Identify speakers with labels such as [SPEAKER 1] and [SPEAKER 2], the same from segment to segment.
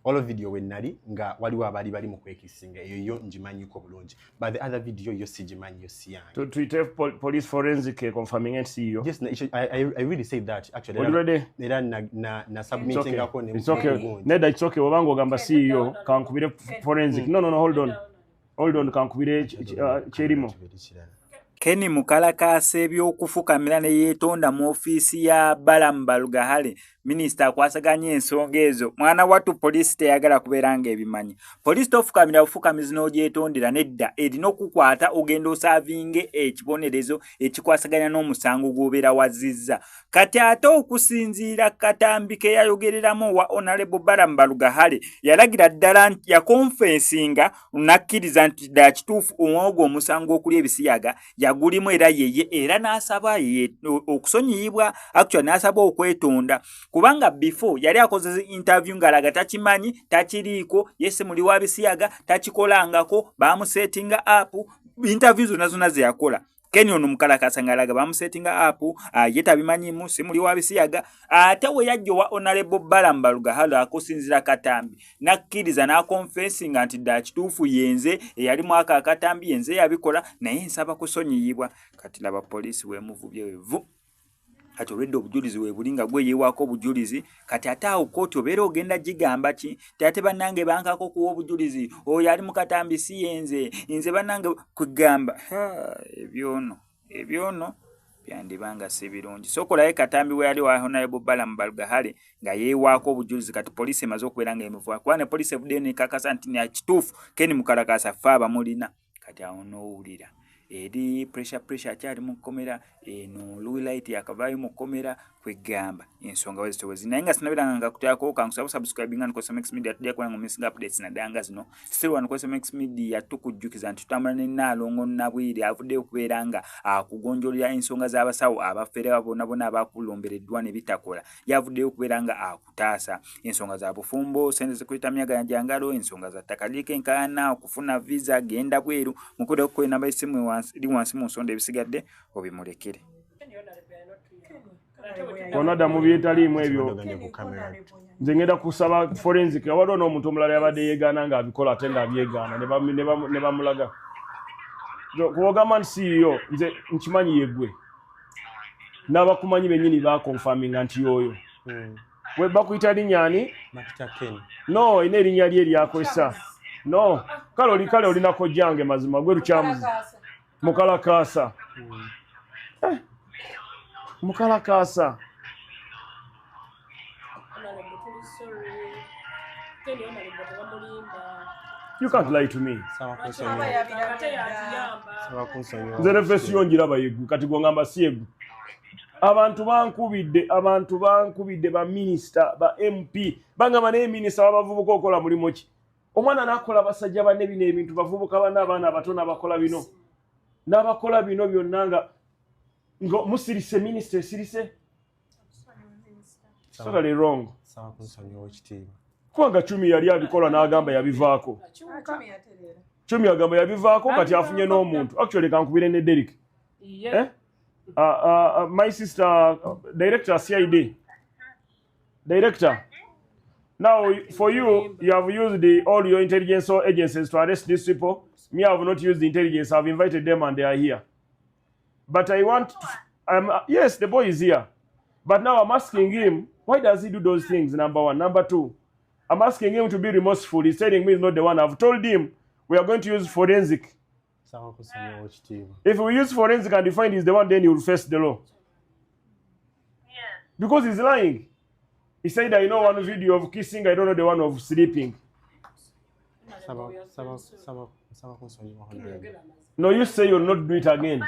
[SPEAKER 1] all of video when nali nga waliwo abali bali mu kwekisinga eyo njimanyi ko bulungi but the other video yo sijimanyi yo siyange
[SPEAKER 2] to tweet police forensic confirming it see you.
[SPEAKER 1] Yes, I really said that actually.
[SPEAKER 2] Already
[SPEAKER 1] na submitting ako ne
[SPEAKER 2] it's okay neda it's okay wabango gamba see you kankubire forensic no hold on kankubire cherimo
[SPEAKER 3] Kenny Mukalakasa ebyokufukamira ne yeetonda mu ofiisi ya Balamu Balugahale minisita akwasaganya ensonga ezo mwana wattu poliisi teyagala kubeera ng'ebimanyi poliisi tofukamira bufukamizi n'ogyetondera nedda erina okukwata ogenda osaavinge ekibonerezo ekikwasaganya n'omusango gw'obeera wazizza kati ate okusinziira Katambi ke yayogereramu wa Honorable Balamu Balugahale yalagira ddala nti yakonfensinga nakkiriza nti ddala kituufu omwogo omusango okuli ebisiyaga yagulimu era yeye era n'asaba okusonyiyibwa actually n'asaba okwetonda kubanga before yali akoze interview ngalaga takimanyi takiriiko yese muli wa bisiyaga takikolangako bamusettinga up interviews zonna ze yakola Kenny ono Mukalakasa ngalaga bamusettinga up yetabimanyimu simuli wa bisiyaga ate we yajjo wa Honorable Balamu Balugahale akosinzira Katambi nakkiriza na confessinga nti ddala kituufu yenze eyali mwaka Katambi yenze yabikola naye nsaba kusonyiyibwa kati laba poliisi wemuvubye wevu kati olwedde obujulizi webulinga gwe yeewaako obujulizi kati ate awo kooti obeera ogenda gigamba ki ate bannange bankako kuwa obujulizi oyo ali mu Katambi si yenze nze bannange kugamba ebyono byandibanga si birungi sokolayo Katambi we yali wa Honorable Balamu Balugahale nga yeewaako obujulizi kati poliisi emaze okubeera nga emuvuba kuba ne poliisi evuddeyo nekakasa nti nakituufu Kenny Mukalakasa ffe abamulina kati awo n'owulira eri pressure akyali mu kkomera eno Lulight yakavaayo mu kkomera kwegamba ensonga wezitowe naye nga sinabiranga nga kutyako kankusaba subscribing and Cosmex Media tujja kuba nga missing updates nadanga zino still one Cosmex Media tukujjukiza nti tutambula ne Nalongo Nabwiri avuddeyo okubeera nga akugonjolera ensonga z'abasawo abafere bonna abakulombereddwa ne bitakola yavuddeyo okubeera nga akutaasa ensonga za bufumbo sente zikulita myaga jangalo ensonga za ttaka ly'enkaayana okufuna visa genda bweru mukude okukola namba y'essimu wansi mu nsonda ebisigadde obimulekere
[SPEAKER 2] Konada mu byetaliimu ebyo nze ngenda kusaba forensic awaliwo n'omuntu omulala yabadde yeegaana ng'abikola ate ng'abyegaana ne bamulaga kuwogamba nti siiyo nze nkimanyi yeggwe n'abakumanyi bennyini bakonfaminga nti yoyo we bakuyita linnya ani no ina erinnya lye eryakozesa no kale olinako jange mazima gwe lukyamuzi Mukalakasa Mukalakasa you can't lie to me nze nefesi yonjiraba yeggu kati gwongamba si yeggu abantu bankubidde ba minister ba MP bangamba naye minister babavubuka okola mulimo ki omwana nakola basajja banne bino ebintu bavubuka banne abaana abatono abakola bino n'abakola bino byonna nga musirise minister sirise totally wrong kubanga Chumi yali abikola n'agamba yabivaako Chumi agamba yabivaako kati afunye n'omuntu actually kankubire ne Derek my sister director CID director now for you have used all your intelligence agencies to arrest these people. Me, I have not used the intelligence. I've invited them and they are here. But I want yes, the boy is here. But now I'm asking him, why does he do those things? Number one. Number two, I'm asking him to be remorseful. He's telling me he's not the one. I've told him we are going to use forensic. If we use forensic and you find he's the one, then he will face the law. Because he's lying. He said, I know one video of kissing, I don't know the one of sleeping. No, you say you'll not do it again.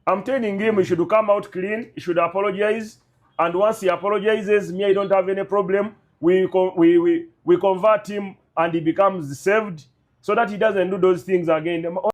[SPEAKER 2] I'm telling him he should come out clean, he should apologize, and once he apologizes, me, I don't have any problem. We convert him and he becomes saved so that he doesn't do those things again.